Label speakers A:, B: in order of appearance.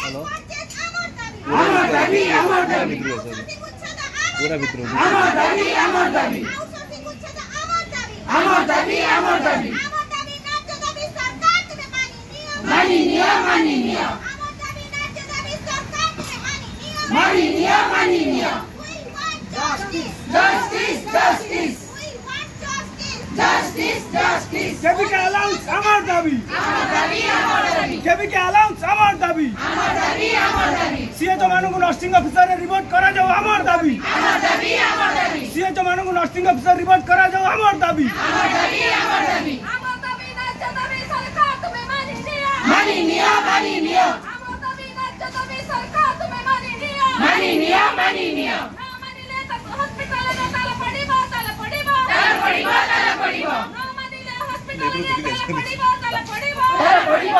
A: আমার দাবি আমার দাবি
B: পুরা ভিতরে
A: আমার দাবি আমার দাবি আমার দাবি আমার দাবি মানি নিয়া মানি নিয়া মানি নিয়া মানি নিয়া justice justice justice justice
C: KBK allowance আমার দাবি
A: আমার দাবি আমার দাবি
C: কেবিকে অ্যালাউন্স আমার দাবি
A: আমার দাবি আমার দাবি
C: সিএচও ମାନଙ୍କୁ ନର୍ସିଂ ଅଫିସରରେ ରିପୋର୍ଟ କରାଯାଉ ଆମର ଦାବି
A: আমার ଦାবি আমার ଦାবি
C: ସିଏଚଓ ମାନଙ୍କୁ ନର୍ସିଂ ଅଫିସର ରିପୋର୍ଟ କରାଯାଉ ଆମର ଦାବି
A: আমার ଦାবি আমার ଦାবি
D: আমার দাবি ন্যায্য দাবি সরকার তুমি মানি নিও
A: মানি নিয়া মানি নিয়া
D: আমার দাবি ন্যায্য দাবি সরকার তুমি মানি নিও
A: মানি নিয়া মানি নিয়া
D: না মানিলে তো হসপিটালে তালা পড়িব
A: তালা পড়িব তালা পড়িব
D: না মানিলে হসপিটালে তালা পড়িব তালা পড়িব
A: তালা পড়িব